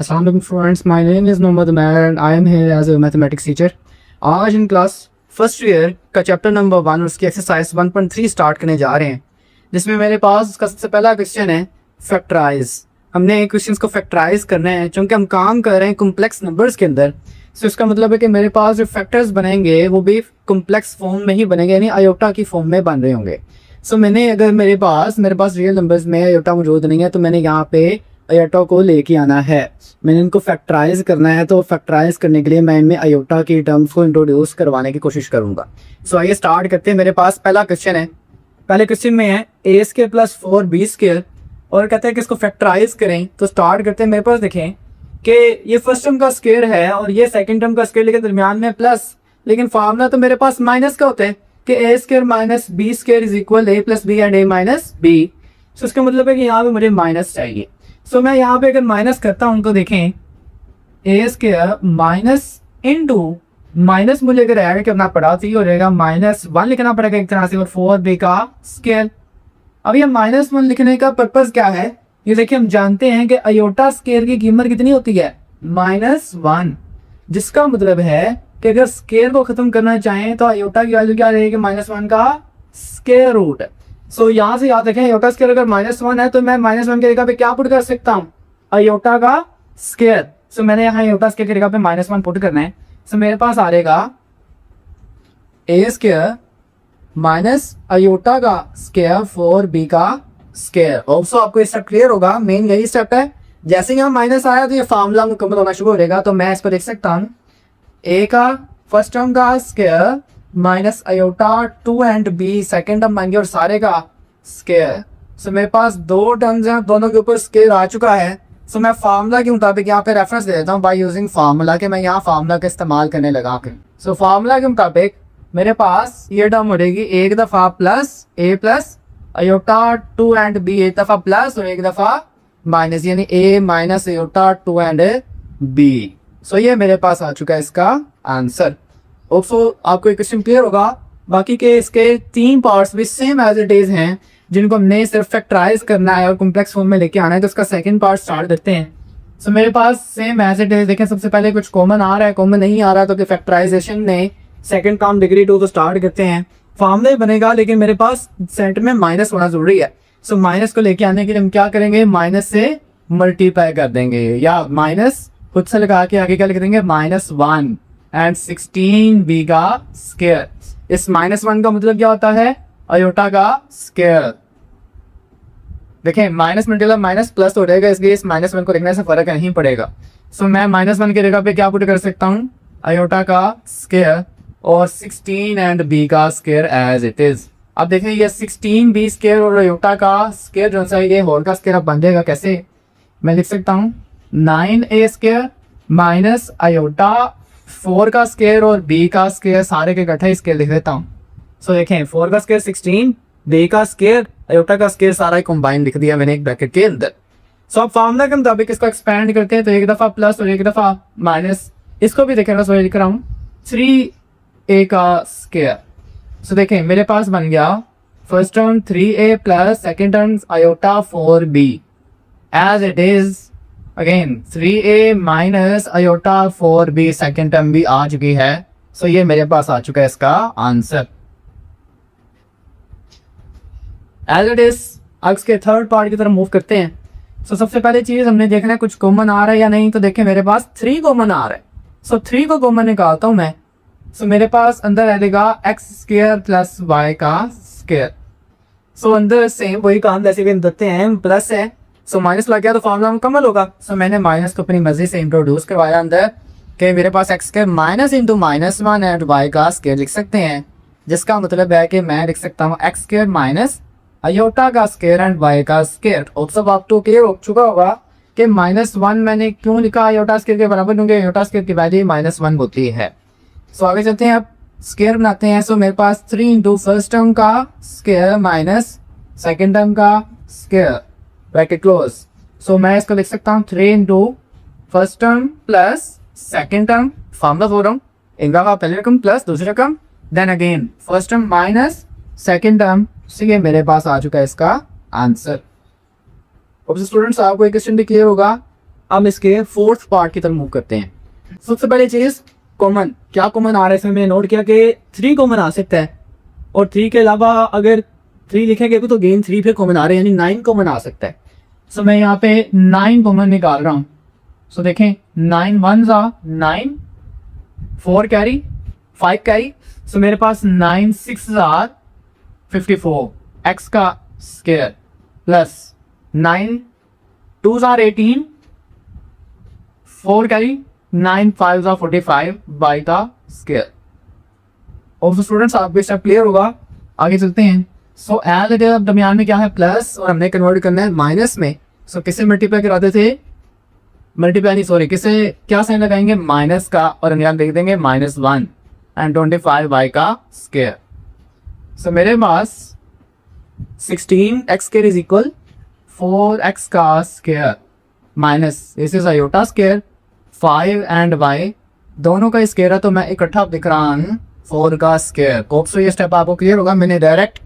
Assalamu alaikum friends, my name is Mohammad Umair and I am here as a mathematics teacher. आज in class first year का chapter number 1 उसकी exercise 1.3 start करने जा रहे हैं, जिसमें मेरे पास उसका सबसे पहला क्वेश्चन है फैक्टराइज। हमने क्वेश्चंस को फैक्टराइज करना है चूँकि हम काम कर रहे हैं कॉम्प्लेक्स नंबर्स के अंदर। सो इसका मतलब है कि मेरे पास जो फैक्टर्स बनेंगे वो भी कॉम्प्लेक्स फॉर्म में ही बनेंगे, यानी आयोटा की फॉर्म में बन रहे होंगे। सो मैंने अगर मेरे पास रियल नंबर्स में आयोटा मौजूद नहीं है तो मैंने यहाँ पे आयोटा को लेके आना है, मैंने इनको फैक्टराइज करना है। तो फैक्टराइज करने के लिए मैं इनमें आयोटा की टर्म्स को इंट्रोड्यूस करवाने की कोशिश करूंगा। सो आइए स्टार्ट करते हैं। मेरे पास पहला क्वेश्चन है, पहले क्वेश्चन में है ए स्क्वायर प्लस 4b स्क्वायर और कहते हैं कि इसको फैक्टराइज करें। तो स्टार्ट करते हैं। मेरे पास देखें कि ये फर्स्ट टर्म का स्क्वायर है और ये सेकंड टर्म का स्क्वायर, लेकिन दरमियान में प्लस, लेकिन फार्मूला तो मेरे पास माइनस का होता है कि a square minus b square is equal a plus b and a minus b. So इसका मतलब है कि यहाँ पे मुझे माइनस चाहिए। सो मैं यहाँ पे अगर माइनस करता हूँ तो देखें ए स्क्वायर माइनस इंटू माइनस मुझे अगर ऐड करना पड़ा तो ये हो जाएगा -1 लिखना पड़ेगा एक तरह से, और 4b का स्क्वायर। अब ये -1 लिखने का पर्पज क्या है, ये देखिए हम जानते हैं कि आयोटा स्क्वायर की कीमत कितनी होती है -1, जिसका मतलब है कि अगर स्क्वायर को खत्म करना चाहें तो आयोटा की वैल्यू क्या रहेगी, -1 का स्क्वायर रूट। सो यहाँ से याद रखें आयोटा स्क्वायर अगर -1 है तो मैं -1 की जगह पे क्या पुट कर सकता हूँ, आयोटा का स्क्वायर। सो मैंने यहाँ आयोटा स्क्वायर की जगह पे -1 पुट करना है। सो मेरे पास आ रहेगा ए स्क्वायर माइनस आयोटा का स्क्वायर 4b का स्क्वायर। ऑल्सो आपको ये स्टेप क्लियर होगा, मेन यही स्टेप है। जैसे ही यहाँ माइनस आया तो ये फार्मूला मुकम्मल होना शुरू हो जाएगा। तो मैं इसको देख सकता हूँ ए का फर्स्ट टर्म का square minus iota 2 and B second term बन गया और सारे का स्क्वायर। सो मेरे पास दो टर्म्स हैं, दोनों के ऊपर स्क्वायर आ चुका है। सो मैं फार्मूला के मुताबिक यहाँ पे रेफरेंस दे देता हूँ बाय यूजिंग फार्मूला, के मैं यहाँ फार्मूला का इस्तेमाल करने लगा के। सो फार्मूला के मुताबिक मेरे पास ये टर्म हो जाएगी एक दफा plus A plus iota 2 and B, एक दफा प्लस और एक दफा माइनस, यानी A minus iota 2 and B. So ये मेरे पास आ चुका है इसका आंसर। ऑल्सो आपको एक क्वेश्चन क्लियर होगा, बाकी के इसके 3 पार्ट्स भी सेम एज इट इज हैं जिनको हमने सिर्फ फैक्टराइज करना है और कॉम्प्लेक्स फॉर्म में लेके आना है। तो इसका सेकंड पार्ट स्टार्ट करते हैं। सो मेरे पास सेम एज इट इज, देखें सबसे पहले कुछ कॉमन आ रहा है, कॉमन नहीं आ रहा तो फैक्टराइजेशन में सेकंड टर्म डिग्री 2 तो स्टार्ट करते हैं। फार्मूला ही बनेगा लेकिन मेरे पास सेंटर में माइनस होना जरूरी है। सो माइनस को लेके आने के लिए हम क्या करेंगे, माइनस से मल्टीप्लाई कर देंगे या माइनस खुद से लगा के आगे क्या लिख देंगे -1 एंड 16b का स्क्वायर। इस -1 का मतलब क्या होता है, आयोटा का स्क्वायर। देखें माइनस मल्टीप्लाई माइनस प्लस हो जाएगा, इसलिए इस -1 को लिखने से फर्क नहीं पड़ेगा। सो मैं -1 की जगह पे क्या पुट कर सकता हूँ, आयोटा का स्क्वायर और 16 एंड b का स्क्वायर एज इट इज। अब देखें ये 16b स्क्वायर और आयोटा का स्क्वायर जो सा ये होल का स्क्वायर अब बन जाएगा कैसे, मैं लिख सकता हूँ 9a स्क्वायर माइनस आयोटा 4 का स्क्वायर और b का स्क्वायर, सारे के इकट्ठे स्क्वायर लिख देता हूँ। सो देखें 4 का स्क्वायर 16, b का स्क्वायर, आयोटा का स्क्वायर सारा कंबाइन लिख दिया मैंने एक ब्रैकेट के अंदर। सो अब फार्मूला के मुताबिक इसको एक्सपेंड करते हैं तो एक दफा प्लस और एक दफा माइनस, इसको भी देखें सो लिख रहा हूँ 3a का स्क्वायर। सो देखें मेरे पास बन गया first term 3a plus second term iota 4b as it is. Again 3a minus iota 4b second term भी आ चुकी है। सो ये मेरे पास आ चुका है इसका आंसर एज इट इज। अब इसके थर्ड पार्ट की तरफ मूव करते हैं। सो सबसे पहले चीज हमने देखना है कुछ कॉमन आ रहा है या नहीं। तो देखें मेरे पास 3 कॉमन आ रहा है। सो 3 को कॉमन निकालता हूं मैं। सो मेरे पास अंदर रहेगा x स्क्वायर प्लस y का स्क्वायर। सो अंदर सेम वही काम जैसे भी देते हैं, प्लस है सो माइनस लग गया तो फॉर्मूला मुकम्मल होगा। सो मैंने माइनस को अपनी मर्जी से इंट्रोड्यूस करवाया अंदर कि मेरे पास x square minus into -1 and y का स्क्वायर लिख सकते हैं, जिसका मतलब है कि मैं लिख सकता हूँ x स्क्वायर माइनस आयोटा का स्क्वायर एंड y का स्क्वायर। और सब आपको क्लियर हो चुका होगा कि -1 मैंने क्यों लिखा आयोटा स्क्वायर के बराबर, क्योंकि आयोटा स्क्वायर की वैल्यू -1 होती है। सो आगे चलते हैं, अब स्क्वायर बनाते हैं। सो मेरे पास 3 इंटू फर्स्ट टर्म का स्क्वायर माइनस सेकेंड टर्म का स्क्वायर ब्रैकेट क्लोज। सो मैं इसको लिख सकता हूँ 3 into first term plus second term, formula बोल रहा हूँ, एक दफा पहले रकम प्लस दूसरी रकम, then again first term minus second term. So ये मेरे पास आ चुका है इसका आंसर। स्टूडेंट्स आपको एक क्वेश्चन भी क्लियर होगा, अब इसके फोर्थ पार्ट की तरफ मूव करते हैं। सबसे पहली चीज कॉमन, क्या कॉमन आ रहा है इसमें मैंने नोट किया कि 3 कॉमन आ सकता है, और 3 के अलावा अगर 3 लिखेंगे तो गेन 3 पे कॉमन आ रहे हैं, यानी 9 कॉमन आ सकता है। सो मैं यहाँ पे 9 कॉमन निकाल रहा हूँ। सो देखें 9 1 9, 4 कैरी, 5 कैरी। सो मेरे पास 9 6 54 एक्स का स्क्वायर प्लस 9 2 18, 4 कैरी, 9 5 45 बाई का स्क्वायर। और स्टूडेंट्स आपको स्टेप क्लियर होगा, आगे चलते हैं। सो एज इट इज अब दरमियान में क्या है प्लस, और हमने कन्वर्ट करना है माइनस में। सो किसे मल्टीप्लाई कराते थे, मल्टीप्लाई नहीं सॉरी, किसे क्या साइन लगाएंगे, माइनस का, और हम यहाँ लिख देंगे -1 एंड 25 बाई का स्क्वायर। सो मेरे पास 16 x square is equal 4x का square minus this is iota square 5 and y दोनों का स्क्वायर है, तो मैं इकट्ठा लिख रहा हूँ 4 का स्क्वायर। होप सो ये स्टेप आपको क्लियर होगा। मैंने डायरेक्ट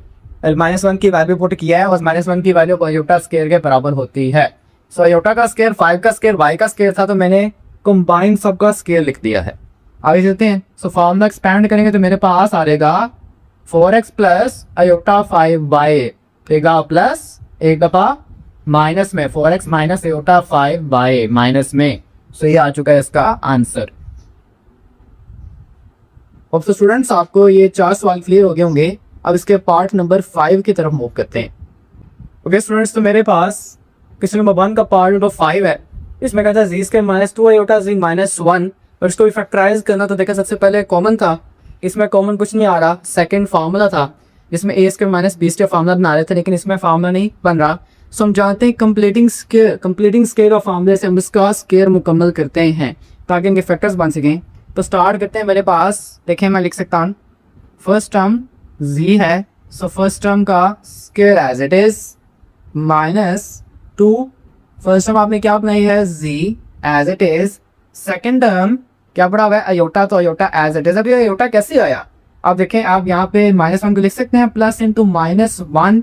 -1 की वैल्यू पुट किया है और -1 की वैल्यू आयोटा स्क्वायर के बराबर होती है। सो आयोटा का स्क्वायर 5 का स्क्वायर y का स्क्वायर था, तो मैंने कंबाइन सबका स्क्वायर लिख दिया है। आगे चलते हैं। सो फॉर्मूला एक्सपैंड करेंगे तो मेरे पास आ रहेगा 4x प्लस आयोटा 5y देगा प्लस एक दफा माइनस में 4x minus iota 5y minus में। सो ये आ चुका है इसका आंसर। अब तो स्टूडेंट्स आपको ये 4 सवाल क्लियर हो गए होंगे। अब इसके पार्ट नंबर 5 की तरफ मूव करते हैं। ओके स्टूडेंट्स, तो मेरे पास क्वेश्चन नंबर 1 का पार्ट नंबर 5 है। इसमें कहता है z² -2 आयोटा z -1, और इसको फैक्टराइज करना। तो देखा सबसे पहले कॉमन था, इसमें कॉमन कुछ नहीं आ रहा। सेकंड फार्मूला था जिसमें a² - b² फार्मूला बना रहे थे, लेकिन इसमें फार्मूला नहीं बन रहा। सो हम जानते हैं कंप्लीटिंग स्केयर ऑफ फार्मूले से हम इसका स्केयर मुकम्मल करते हैं ताकि इनके फैक्टर्स बन सकें। तो स्टार्ट करते हैं। मेरे पास देखें मैं लिख सकता हूँ फर्स्ट टर्म z है, सो फर्स्ट टर्म का square as it is -2। First term आपने क्या बनाई है z as it is. Second term क्या पड़ा हुआ है आयोटा, तो आयोटा एज इट इज। अब ये आयोटा कैसे आया आप देखें, आप यहाँ पे -1 को लिख सकते हैं प्लस इंटू -1,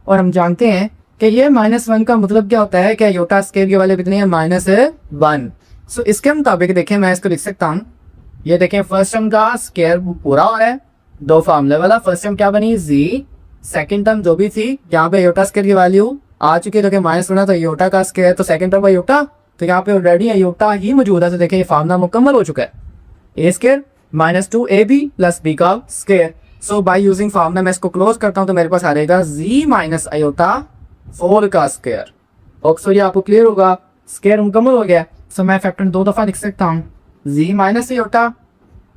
और हम जानते हैं कि ये -1 का मतलब क्या होता है कि आयोटा स्केयर की वैल्यू कितनी है -1। सो इसके मुताबिक देखें मैं इसको लिख सकता हूँ, ये देखें फर्स्ट टर्म का स्केयर पूरा हो रहा है 2 फार्मूले वाला। फर्स्ट टर्म क्या बनी z, सेकंड टर्म जो भी थी यहाँ पे आयोटा स्केयर की वैल्यू आ चुकी है, तो -1 तो आयोटा का स्केयर, तो सेकंड टर्म आयोटा, तो यहाँ पे ऑलरेडी आयोटा ही मौजूद है। तो देखिए ये फार्मूला मुकम्मल हो चुका है, a² -2ab + b का square. So by using formula मैं इसको क्लोज करता हूँ, तो मेरे पास आ रहेगा z - आयोटा 4 का स्केयर। सो ये आपको क्लियर होगा, स्केयर मुकम्मल हो गया। सो मैं फैक्टर 2 दफा लिख सकता हूँ, z - iota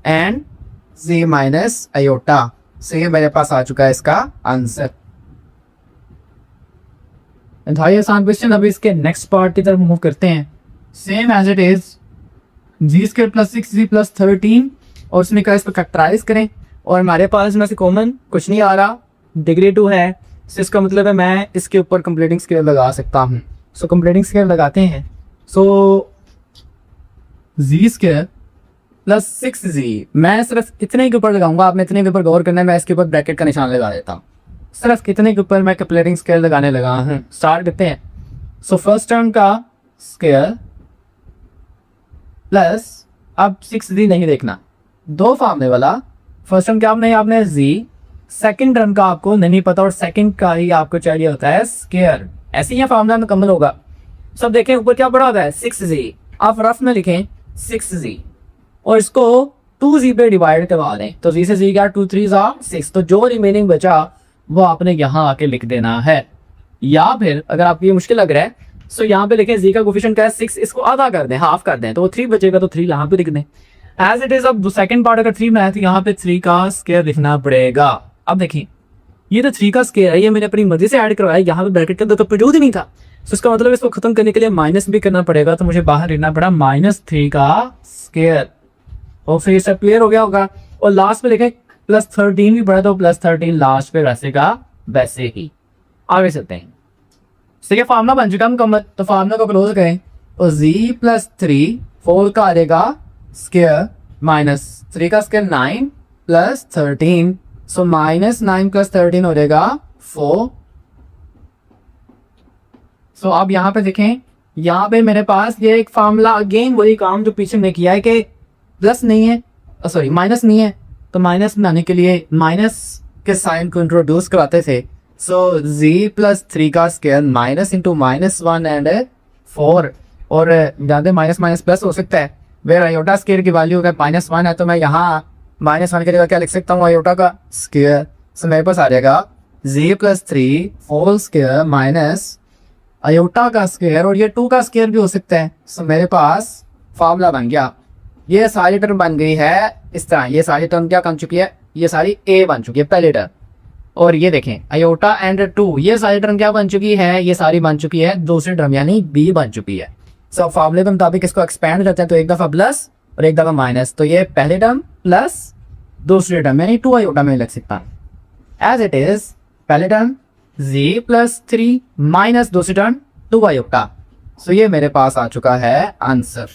and z - iota. So ये मेरे पास आ चुका है इसका आंसर। इंतहाई आसान क्वेश्चन। अभी इसके नेक्स्ट पार्ट की तरफ मूव करते हैं। Same as it is z² + 6z + 13, और उसमें क्या इसको फैक्टराइज करें, और हमारे पास में से कॉमन कुछ नहीं आ रहा, डिग्री 2 है। सो इसका मतलब है मैं इसके ऊपर कंप्लीटिंग स्केयर लगा सकता हूँ। सो कंप्लीटिंग स्केयर लगाते हैं। सो z² + 6z, मैं सिर्फ इतने के ऊपर लगाऊंगा, आपने इतने के ऊपर गौर करना है। मैं इसके ऊपर ब्रैकेट का निशान लगा देता हूँ, सिर्फ कितने के ऊपर मैं कंप्लीटिंग स्केयर लगाने लगा हूँ। स्टार्ट करते हैं। सो फर्स्ट टर्म का स्केयर प्लस, अब 6z नहीं देखना, 2 फार्मूले वाला। फर्स्ट टर्म क्या नहीं आपने z, सेकंड टर्म का आपको नहीं पता, और सेकंड का ही आपको चाहिए होता है स्केयर। ऐसे ही फार्मूला मुकम्मल होगा। सब देखें ऊपर क्या पड़ा होता है 6z, आप रफ में लिखें 6z, और इसको 2z पे डिवाइड करवा दें, तो z से z क्या 2 3 6, तो जो रिमेनिंग बचा वो आपने यहाँ आके लिख देना है। या फिर अगर आपको ये मुश्किल लग रहा है, सो यहाँ पे लिखें z का कोफिशिएंट क्या है 6, इसको आधा कर दें, हाफ कर दें, तो 3 बचेगा, तो 3 यहाँ पे लिख दें एज इट इज। अब सेकंड पार्ट अगर 3 बनाया तो यहाँ पे 3 का स्केयर लिखना पड़ेगा। अब देखिए ये तो 3 का स्केयर है, ये मैंने अपनी मर्जी से ऐड करवाया, यहाँ पे ब्रैकेट के अंदर तो मौजूद ही नहीं था। तो इसका मतलब इसको खत्म करने के लिए माइनस भी करना पड़ेगा, तो मुझे बाहर लिखना पड़ा -3 का स्केयर। और फिर ये सब क्लियर हो गया होगा। और लास्ट में देखें +13 भी पड़ा, तो +13 लास्ट पे वैसे का वैसे ही। आगे चलते हैं। ठीक है, फार्मूला बन चुका मुकम्मल, तो फार्मूला को क्लोज करें, तो z + 3 4 का आ जाएगा स्केयर -3 का स्केयर 9 + 13, सो -9 + 13 हो जाएगा 4। सो अब यहाँ पे देखें यहाँ पे मेरे पास ये एक फार्मूला, अगेन वही काम जो पीछे में किया है कि प्लस नहीं है, सॉरी माइनस नहीं है, तो माइनस बनाने के लिए माइनस के साइन को इंट्रोड्यूस कराते थे। सो z+3 का स्क्वायर माइनस इंटू -1 एंड 4, और ज़्यादा माइनस माइनस प्लस हो सकता है। वेर आयोटा स्क्वायर की वैल्यू अगर -1 है तो मैं यहाँ -1 की जगह क्या लिख सकता हूँ, आयोटा का स्क्वायर। सो मेरे पास आ जाएगा z+3 whole square minus iota का स्क्वायर, और ये 2 का स्क्वायर भी हो सकता है। सो मेरे पास फार्मूला बन गया, ये सारी टर्म बन गई है इस तरह। ये सारी टर्म क्या बन चुकी है, ये सारी a बन चुकी है पहली टर्म, और ये देखें आयोटा एंड 2, ये सारी टर्म क्या बन चुकी है, ये सारी बन चुकी है दूसरी टर्म यानी b बन चुकी है। सो फार्मूले के मुताबिक इसको एक्सपेंड करते हैं तो एक दफा प्लस और एक दफा माइनस, तो ये पहली टर्म प्लस दूसरी टर्म यानी 2 आयोटा में लिख सकता हूं एज इट इज। पहली टर्म z+3 माइनस दूसरी टर्म 2 आयोटा। सो ये मेरे पास आ चुका है आंसर।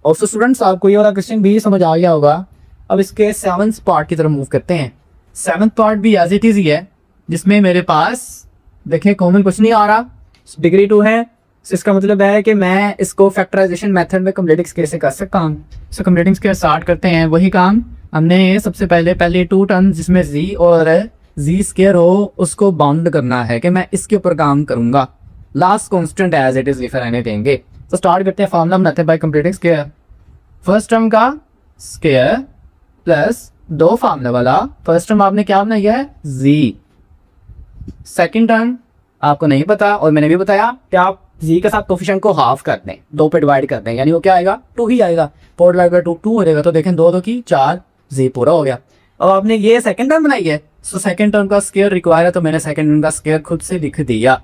और तो स्टूडेंट्स आपको ये वाला क्वेश्चन भी समझ आ गया होगा। अब इसके 7th पार्ट की तरफ मूव करते हैं। 7th पार्ट भी एज इट इज ही है, जिसमें मेरे पास देखिए कॉमन कुछ नहीं आ रहा, डिग्री 2 है। सो इसका मतलब है कि मैं इसको फैक्टराइजेशन मेथड में कंप्लीटिंग स्केयर से कर सकता हूँ। सो कंप्लीटिंग स्केयर स्टार्ट करते हैं। वही काम हमने सबसे पहले 2 टर्म जिसमें z और z स्केयर हो उसको बाउंड करना है कि मैं इसके ऊपर काम करूंगा। Last constant as it is लिखा रहने देंगे। तो स्टार्ट करते हैं, फार्मूला बनाते हैं bye completing square. First term का स्केयर प्लस 2 फार्मूला वाला, फर्स्ट टर्म आपने क्या बनाया है z, सेकंड टर्म आपको नहीं पता और मैंने भी बताया कि आप z के साथ कोफिशिएंट को हाफ कर दें, 2 पे डिवाइड कर दें, यानी वो क्या आएगा 2 ही आएगा। 4 डिवाइड बाय 2 हो जाएगा, तो देखें 2 2 की 4, z पूरा हो गया। अब आपने ये सेकंड टर्म बनाई है, सो सेकंड टर्म का स्केयर रिक्वायर है, तो मैंने सेकंड टर्म का स्केयर खुद से लिख दिया।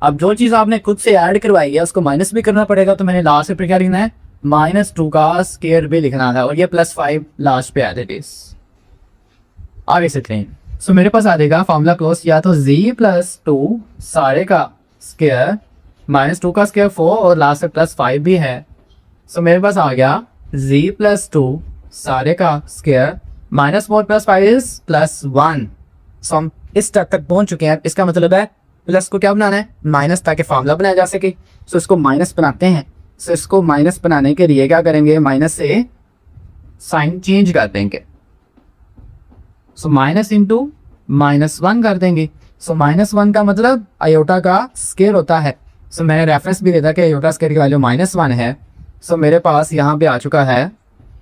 अब जो चीज आपने खुद से ऐड करवाई है उसको माइनस भी करना पड़ेगा, तो मैंने लास्ट पे क्या लिखना है -2 का स्केयर भी लिखना है, और ये +5 लास्ट पे एज इट इज। आगे चलते हैं। सो मेरे पास आ जाएगा फार्मूला क्लोज, या तो z+2 सारे का स्केयर -2 का स्केयर 4 और लास्ट पे +5 भी है। सो मेरे पास आ गया z+2 सारे का स्केयर -4 + 5 इज +1। सो हम इस स्टेप तक पहुंच चुके हैं। इसका मतलब है प्लस को क्या बनाना है माइनस, ताकि फार्मूला बनाया जा सके। सो इसको माइनस बनाते हैं। सो इसको माइनस बनाने के लिए क्या करेंगे, माइनस से साइन चेंज कर देंगे। सो माइनस इंटू -1 कर देंगे। सो -1 का मतलब आयोटा का स्केयर होता है। सो मैंने रेफरेंस भी देता कि आयोटा स्केयर की वैल्यू -1 है। सो मेरे पास यहाँ पे आ चुका है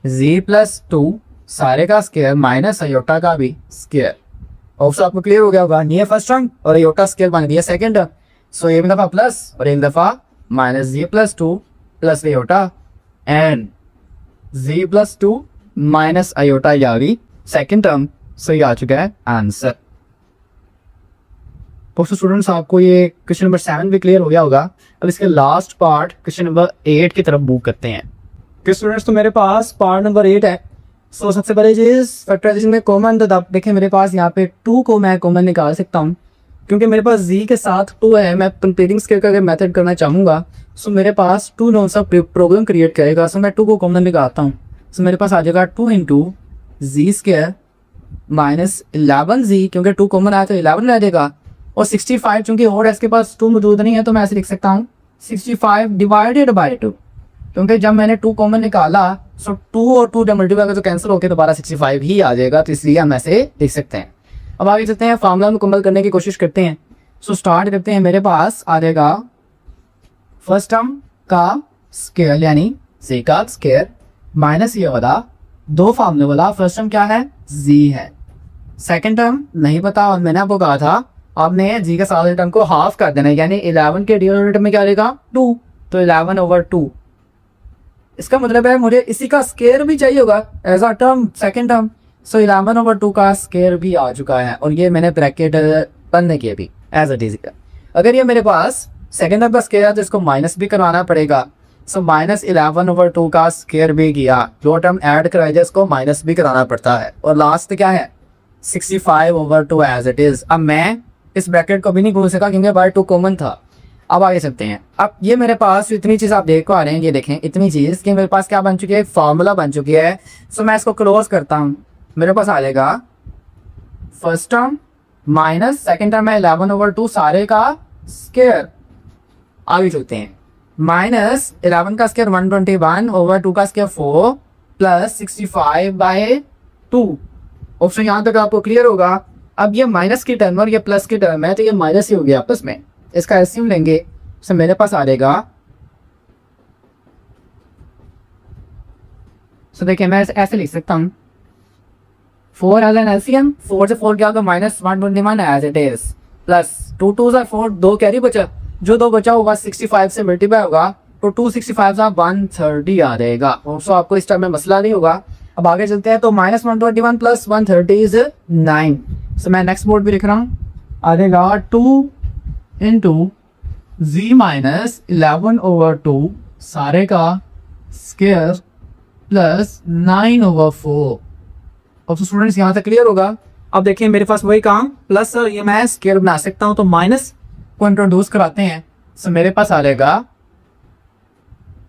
z+2 सारे का स्केयर माइनस आयोटा का भी स्केयर। ऑप्शन आपको क्लियर हो गया होगा, ये फर्स्ट टर्म और आयोटा स्केयर बन गया सेकंड टर्म। सो एक दफा प्लस और एक दफा -z+2 plus iota and z+2 minus iota यानी सेकंड टर्म। सो ये आ चुका है आंसर। तो स्टूडेंट्स आपको ये क्वेश्चन नंबर 7 भी क्लियर हो गया होगा। अब इसके लास्ट पार्ट क्वेश्चन नंबर 8 की तरफ मूव करते हैं। कि स्टूडेंट्स तो मेरे पास पार्ट नंबर 8 है। सो सबसे पहले चीज फैक्टराइजेशन में कॉमन, तो आप देखें मेरे पास यहाँ पे 2 को मैं कॉमन निकाल सकता हूँ, क्योंकि मेरे पास z के साथ 2 है। मैं कंप्लीटिंग स्केयर का अगर मेथड करना चाहूंगा सो मेरे पास 2 नॉन सा प्रॉब्लम क्रिएट करेगा। सो मैं 2 को कॉमन निकालता हूँ। सो मेरे पास आ जाएगा 2 इंटू z स्केयर -11z, क्योंकि 2 कॉमन आया तो 11 रह जाएगा, और 65 चूंकि और इसके पास 2 मौजूद नहीं है तो मैं ऐसे लिख सकता हूँ 65 डिवाइडेड बाय 2, क्योंकि जब मैंने 2 कॉमन निकाला सो 2 और 2 जब मल्टीप्लाई कर तो कैंसिल होकर दोबारा 65 ही आ जाएगा, तो इसलिए हम ऐसे लिख सकते हैं। अब आगे चलते हैं, फार्मूला मुकम्मल करने की कोशिश करते हैं। सो स्टार्ट करते हैं। मेरे पास आ जाएगा फर्स्ट टर्म का स्केयर यानी z का स्केयर माइनस ये वाला 2 फार्मूले वाला। फर्स्ट टर्म क्या है z है, सेकंड टर्म नहीं पता, और मैंने आपको कहा था आपने g के साथ टर्म को हाफ कर देना है, यानी 11 के डिनोमिनेटर में क्या रहेगा 2, तो 11/2। इसका मतलब है मुझे इसी का स्केयर भी चाहिए होगा as a term second term. So 11/2 का स्केयर भी आ चुका है, और ये मैंने ब्रैकेट बंद नहीं किया अभी एज इट इज। अगर ये मेरे पास सेकंड टर्म का स्केयर है तो इसको माइनस भी करवाना पड़ेगा। सो -11/2 का स्केयर भी किया, जो टर्म ऐड कराई जाए इसको माइनस भी कराना पड़ता है, और लास्ट क्या है 65/2 एज इट इज। अब मैं इस ब्रैकेट को भी नहीं भूल सका क्योंकि बाय 2 कॉमन था। अब आगे चलते हैं। अब ये मेरे पास इतनी चीज आप देख पा रहे हैं, ये देखें इतनी चीज कि मेरे पास क्या बन चुकी है, फार्मूला बन चुकी है। सो मैं इसको क्लोज करता हूँ। मेरे पास आ जाएगा first term minus second term है 11/2 सारे का स्केयर आगे चलते हैं। माइनस 11 का स्क्वायर 121 ओवर 2 का स्क्वायर 4 प्लस 65/2। ऑप्शन यहाँ तक आपको क्लियर होगा। अब ये माइनस की टर्म और ये प्लस की टर्म है तो ये माइनस ही हो गया आपस में। इसका एलसीएम लेंगे तो मेरे पास आ जाएगा, तो देखिए मैं ऐसे लिख सकता हूँ 4 एज एन एलसीएम, 4 से 4 क्या होगा -121 एज इट इज, प्लस 2 2 से 4 2 कैरी बचा, जो 2 बचा होगा 65 से मल्टीप्लाई होगा तो 265 से 130 आ जाएगा। सो आपको इस टाइम में मसला नहीं होगा। अब आगे चलते हैं तो -121 प्लस 130 इज 9। सो मैं नेक्स्ट बोर्ड भी लिख रहा हूँ, आ जाएगा 2 इंटू z माइनस 11/2 सारे का स्क्वायर प्लस 9/4। अब तो स्टूडेंट्स यहाँ तक क्लियर होगा। अब देखिए मेरे पास वही काम प्लस ये मैं स्क्वायर बना सकता हूँ तो माइनस को इंट्रोड्यूस कराते हैं। सो मेरे पास आ जाएगा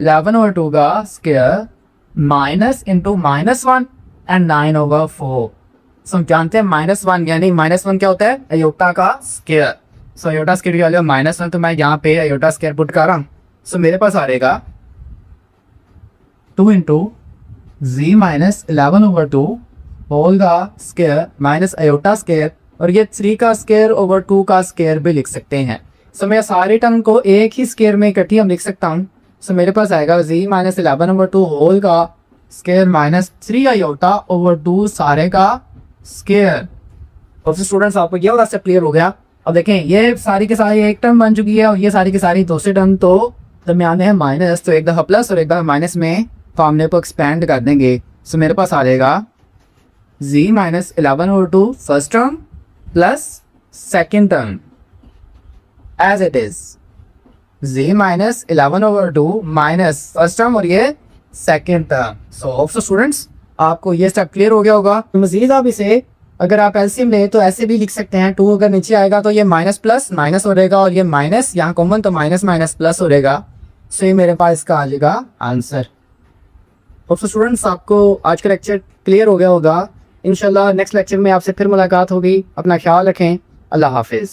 11/2 का स्क्वायर माइनस इंटू -1 एंड 9/4। सो जानते हैं -1 यानी -1 क्या होता है, अयोटा का स्क्वायर। सो अयोटा स्क्वायर की वैल्यू -1 तो मैं यहाँ पे अयोटा स्क्वायर पुट कर रहा हूँ। सो मेरे पास आ जाएगा 2 इंटू z माइनस 11/2 होल का स्क्वायर माइनस अयोटा स्क्वायर, और ये 3 का स्क्वायर ओवर 2 का स्क्वायर भी लिख सकते हैं। सो मैं सारी टर्म को एक ही स्क्वायर में इकट्ठी हम लिख सकता हूँ। सो मेरे पास आएगा z माइनस 11/2 होल का स्क्वायर माइनस 3 अयोटा ओवर 2 सारे का स्क्वायर। तो स्टूडेंट्स आपको ये वाला स्टेप क्लियर हो गया। अब देखें ये सारी के सारी एक टर्म बन चुकी है और ये सारी की सारी दूसरी टर्म तो दरमियान है माइनस, तो एक दफा प्लस और एक दफा माइनस में फॉर्मूले को एक्सपेंड कर देंगे। सो मेरे पास आ जाएगा z minus 11/2 first term plus second term as it is z minus 11/2 minus first term और ये सेकेंड टर्म। सो स्टूडेंट्स आपको ये स्टेप क्लियर हो गया होगा। मजीद आप इसे अगर आप एलसीएम ले तो ऐसे भी लिख सकते हैं, 2 अगर नीचे आएगा तो ये माइनस प्लस माइनस हो जाएगा और ये माइनस यहाँ कॉमन तो माइनस माइनस प्लस हो जाएगा। सो ये मेरे पास इसका आ जाएगा आंसर। तो स्टूडेंट्स आपको आज का लेक्चर क्लियर हो गया होगा। इंशाल्लाह नेक्स्ट लेक्चर में आपसे फिर मुलाकात होगी। अपना ख्याल रखें। अल्लाह हाफिज़।